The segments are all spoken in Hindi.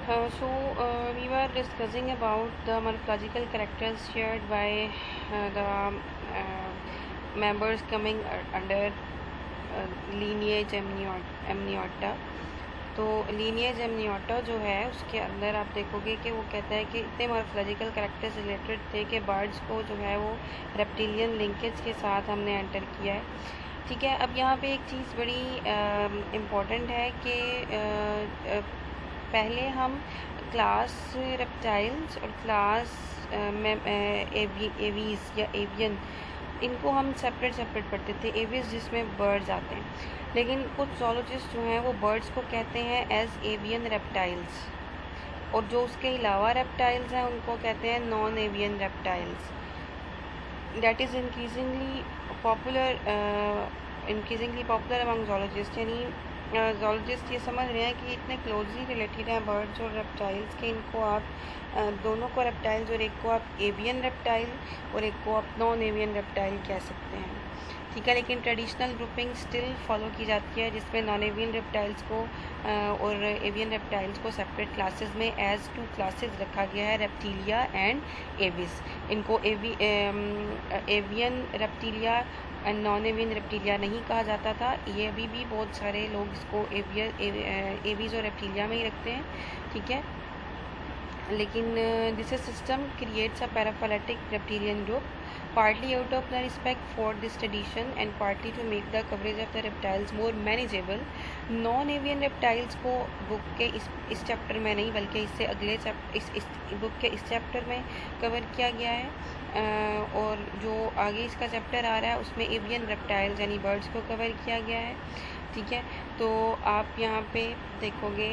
We were discussing about the morphological characters shared by the members coming under lineage amniota. तो लीनिएज एमनियोटा जो है उसके अंदर आप देखोगे कि वो कहता है कि इतने मॉर्फोलॉजिकल कैरेक्टर्स रिलेटेड थे कि बर्ड्स को जो है वो रेप्टिलियन लिंकेज के साथ हमने एंटर किया है। ठीक है, अब यहाँ पे एक चीज़ बड़ी इम्पोर्टेंट है कि पहले हम क्लास रेप्टाइल्स और क्लास एवीज या एवियन इनको हम सेपरेट पढ़ते थे। एवियस जिसमें बर्ड्स आते हैं, लेकिन कुछ ज़ूलॉजिस्ट जो हैं वो बर्ड्स को कहते हैं एज एवियन रेप्टाइल्स, और जो उसके अलावा रेप्टाइल्स हैं उनको कहते हैं non avian reptiles. That is increasingly popular among zoologist. यानी ज़ूलॉजिस्ट ये समझ रहे हैं कि इतने क्लोजली रिलेटेड हैं बर्ड्स और रेप्टाइल्स कि इनको आप दोनों को रेप्टाइल्स, और एक को आप एवियन रेप्टाइल और एक को आप नॉन एवियन रेप्टाइल कह सकते हैं। ठीक है, लेकिन ट्रेडिशनल ग्रुपिंग स्टिल फॉलो की जाती है जिसमें नॉन एवियन रेप्टाइल्स को और एवियन रेप्टाइल्स को सेपरेट क्लासेस में एज 2 क्लासेस रखा गया है, रेप्टिलिया एंड एविस। इनको avian reptilia and non avian reptilia नहीं कहा जाता था। ये अभी भी बहुत सारे लोग इसको एविस और रेप्टिलिया में ही रखते हैं। ठीक है, लेकिन this system creates a paraphyletic reptilian group, partly out of the respect for this tradition and partly to make the coverage of the reptiles more manageable. Non avian reptiles को बुक के इस चैप्टर में नहीं बल्कि इससे अगले इस बुक के इस चैप्टर में कवर किया गया है, और जो आगे इसका चैप्टर आ रहा है उसमें एवियन रेप्टाइल्स यानी बर्ड्स को कवर किया गया है। ठीक है, तो आप यहाँ पे देखोगे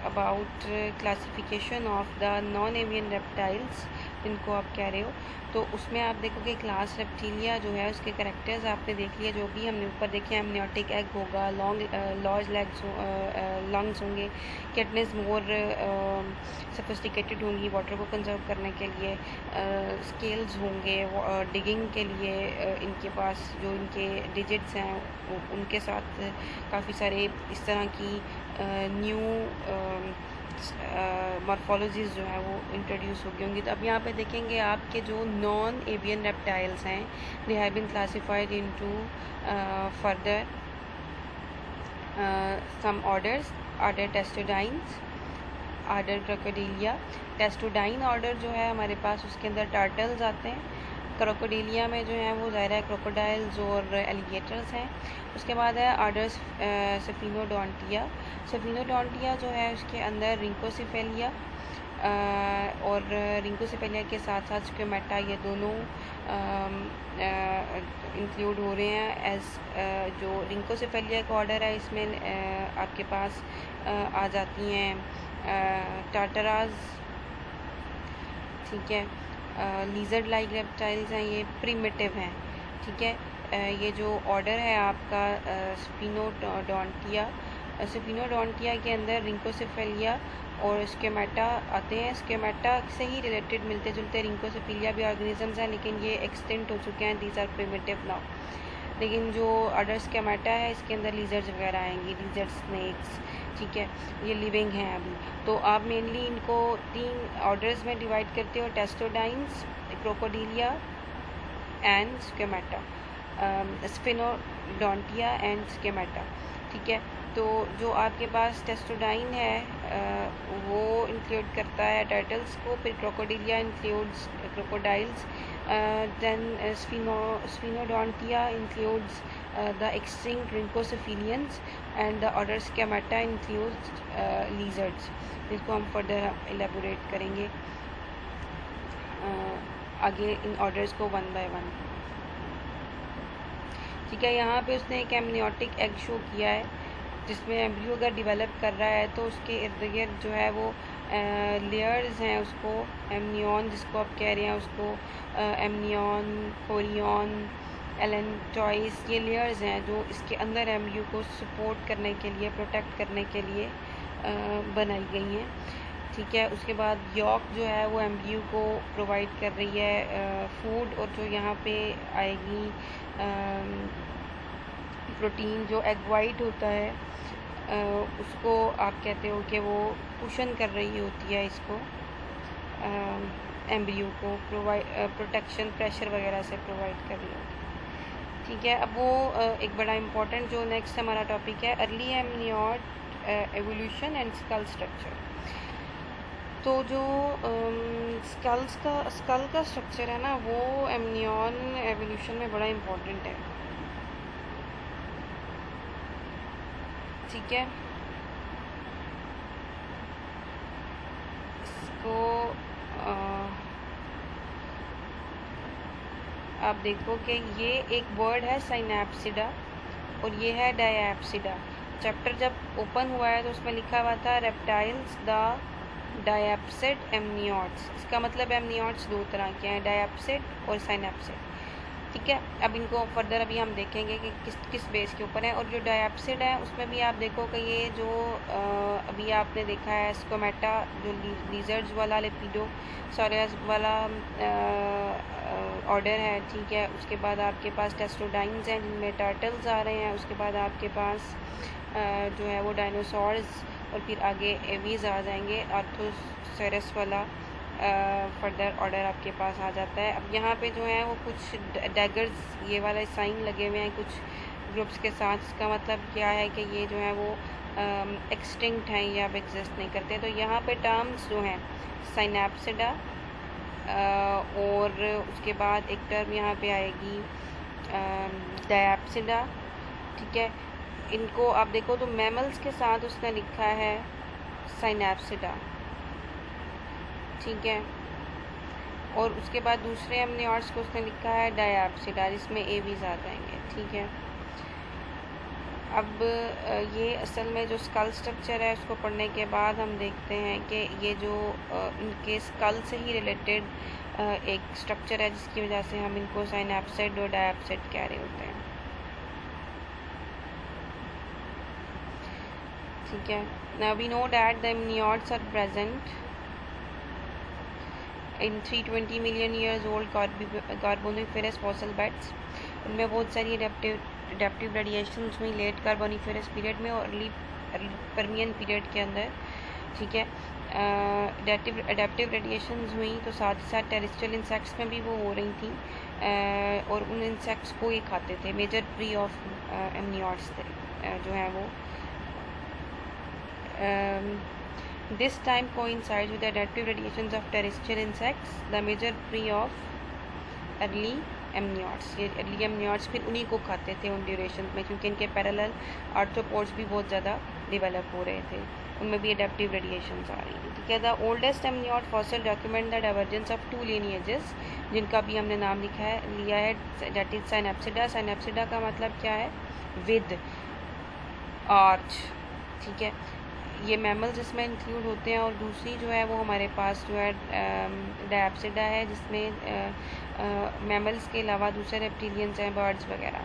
about classification of the non avian reptiles जिनको आप कह रहे हो, तो उसमें आप देखोगे क्लास रेप्टिलिया जो है उसके कैरेक्टर्स आपने देख लिया, जो भी हमने ऊपर देखे हैं। एमनियोटिक एग होगा, लार्ज लंग्स होंगे, किडनीज मोर सोफिस्टिकेटेड होंगी वाटर को कंजर्व करने के लिए, स्केल्स होंगे डिगिंग के लिए, इनके पास जो इनके डिजिट्स हैं उनके साथ काफ़ी सारे इस तरह की न्यू मॉर्फोलॉजीज़ जो है वो इंट्रोड्यूस हो गई होंगी। तो अब यहाँ पे देखेंगे आपके जो नॉन एवियन रेप्टाइल्स हैं, they have been classified into further some orders. Order testudines, order crocodilia. Testudine order जो है हमारे पास उसके अंदर टर्टल्स आते हैं। क्रोकोडिलिया में जो है वो ज़ाहिर है क्रोकोडाइल्स और एलिगेटर्स हैं। उसके बाद है ऑर्डर्स सेफिनोडोंटिया। सेफिनोडोंटिया जो है उसके अंदर रिंकोसिफेलिया और रिंकोसिफेलिया के साथ साथ स्क्योमेटा, ये दोनों इंक्लूड हो रहे हैं एज जो रिंकोसिफेलिया का ऑर्डर है। इसमें आपके पास आ जाती हैं टार्टराज। ठीक है, लीजर्ड लाइक रेप्टाइल्स हैं, ये प्रिमिटिव हैं। ठीक है, ये जो ऑर्डर है आपका स्फिनोडोंटिया के अंदर रिंकोसिफेलिया और स्क्योमेटा आते हैं। स्क्योमेटा से ही रिलेटेड मिलते जुलते रिंकोसिफेलिया भी ऑर्गेनिजम्स हैं, लेकिन ये एक्सटिंक्ट हो चुके हैं, दीज आर प्रिमिटिव नाउ। लेकिन जो ऑर्डर स्क्योमेटा है इसके अंदर लीजर्ड्स वगैरह आएंगी, लीजर्ड स्नेक्स। ठीक है, ये लिविंग हैं अभी। तो आप मेनली इनको 3 ऑर्डर्स में डिवाइड करते हो, टेस्टोडाइन्स, क्रोकोडिलिया एंड स्क्योमेटा, स्फिनोडोंटिया एंड स्क्योमेटा। ठीक है, तो जो आपके पास टेस्टोडाइन है वो इंक्लूड करता है टर्टल्स को, फिर crocodilia includes crocodiles, then sphenodontia includes the extinct Rhynchocephalians and the order Schemata includes lizards, जिसको हम फर्दर एलेबोरेट करेंगे आगे इन ऑर्डर्स को 1 by 1। ठीक है, यहाँ पे उसने एक एमनियोटिक एग शो किया है जिसमें एम्ब्रियो अगर डेवलप कर रहा है तो उसके इर्द गिर्द जो है वो लेयर्स हैं, उसको एमनियन जिसको आप कह रहे हैं उसको एमनियन, कोरियन, एलेंटॉइस, ये लेयर्स हैं जो इसके अंदर एम्ब्रियो को सपोर्ट करने के लिए, प्रोटेक्ट करने के लिए बनाई गई हैं। ठीक है, उसके बाद यॉक जो है वो एम्ब्रियो को प्रोवाइड कर रही है फूड, और जो यहाँ पे आएगी प्रोटीन जो एग वाइट होता है उसको आप कहते हो कि वो कुशन कर रही होती है इसको एम्ब्रियो को प्रोटेक्शन प्रेशर वगैरह से प्रोवाइड कर रही होती है। ठीक है, अब वो एक बड़ा इम्पोर्टेंट जो नेक्स्ट हमारा टॉपिक है early amniote evolution and skull structure. तो जो स्कल का स्ट्रक्चर है ना वो एमनियन एवोल्यूशन में बड़ा इम्पोर्टेंट है। ठीक है, इसको आप देखो कि ये एक वर्ड है साइनैप्सिडा और ये है डायएप्सिडा। चैप्टर जब ओपन हुआ है तो उसमें लिखा हुआ था रेप्टाइल्स द डायएप्सिड एमनियोट्स। इसका मतलब एमनियोट्स दो तरह के हैं, डायएप्सिड और साइनैप्सिड। ठीक है, अब इनको फर्दर अभी हम देखेंगे कि किस बेस के ऊपर है। और जो डायएप्सिड है उसमें भी आप देखो कि ये जो अभी आपने देखा है स्कोमेटा जो लिजर्ड्स वाला लेपिडोसॉरस वाला ऑर्डर है। ठीक है, उसके बाद आपके पास टेस्टोडाइन्स हैं जिनमें टर्टल्स आ रहे हैं। उसके बाद आपके पास जो है वो डायनासोर्स और फिर आगे एवीज आ जाएंगे। आर्थोसेरस वाला फर्दर ऑर्डर आपके पास आ जाता है। अब यहाँ पे जो है वो कुछ डैगर्स ये वाला साइन लगे हुए हैं कुछ ग्रुप्स के साथ। इसका मतलब क्या है कि ये जो है वो एक्सटिंक्ट हैं या अब एग्जिस्ट नहीं करते। तो यहाँ पे टर्म्स जो हैं साइनैप्सिडा और उसके बाद एक टर्म यहाँ पे आएगी डायएप्सिडा। ठीक है, इनको आप देखो तो मैमल्स के साथ उसने लिखा है साइनैप्सिडा। ठीक है, और उसके बाद दूसरे एमनियोट्स को उसने लिखा है डायएप्सिडा जिसमें एवीज आ जाएंगे। ठीक है, अब ये असल में जो स्कल स्ट्रक्चर है उसको पढ़ने के बाद हम देखते हैं कि ये जो इनके स्कल से ही रिलेटेड एक स्ट्रक्चर है जिसकी वजह से हम इनको साइनैप्सिड और डायएप्सिड कह रहे होते हैं। ठीक है, now we know that the amniotes are present in 320 million years old carboniferous fossil beds. उनमें बहुत सारी एडेप्टिव रेडिएशंस हुई लेट कार्बोनिफेरस पीरियड में और अर्ली पर्मियन पीरियड के अंदर। ठीक है, एडेप्टिव रेडिएशंस हुई तो साथ ही साथ टेरेस्ट्रियल इंसेक्ट्स में भी वो हो रही थी और उन इंसेक्ट्स को ये खाते थे। मेजर प्री ऑफ एमनियोट्स थे जो है वो this time coincides with the adaptive radiations of terrestrial insects, the major prey of early amniotes. ये अर्ली एमनियोट्स फिर उन्हीं को खाते थे उन ड्यूरेशन में क्योंकि इनके पैरेलल आर्थ्रोपोड्स भी बहुत ज़्यादा डेवलप हो रहे थे, उनमें भी एडेप्टिव रेडिएशंस आ रही थी। ठीक है, the oldest amniote fossil document the divergence of 2 lineages जिनका भी हमने नाम लिया है दैट इज साइनैप्सिडा। साइनैप्सिडा का मतलब क्या है? With arch. ठीक है, ये मैमल्स इसमें इंक्लूड होते हैं और दूसरी जो है वो हमारे पास जो है डायएप्सिडा है जिसमें मैमल्स के अलावा दूसरे रेप्टिलियंस हैं, बर्ड्स वगैरह।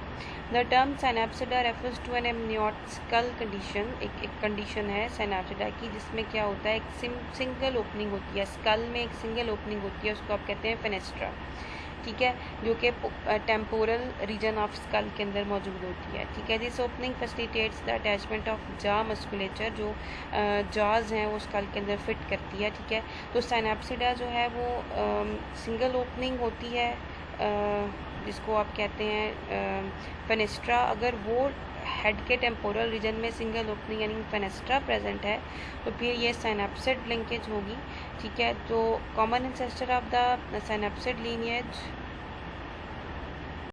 The term synapsida refers to an amniote skull condition. एक कंडीशन है साइनैप्सिडा की जिसमें क्या होता है, एक सिंगल ओपनिंग होती है स्कल में, एक सिंगल ओपनिंग होती है, उसको आप कहते हैं फेनेस्ट्रा। ठीक है, जो कि टेम्पोरल रीजन ऑफ स्कल के अंदर मौजूद होती है। ठीक है, this opening facilitates the attachment of jaw musculature, जो जॉज हैं वो स्कल के अंदर फिट करती है। ठीक है, तो साइनैप्सिडा जो है वो सिंगल ओपनिंग होती है जिसको आप कहते हैं फेनेस्ट्रा। अगर वो हेड के टेम्पोरल रीजन में सिंगल ओपनिंग यानी फेनेस्ट्रा प्रेजेंट है तो फिर ये साइनैप्सिड लिंकेज होगी। ठीक है, तो common ancestor of the synapsid lineage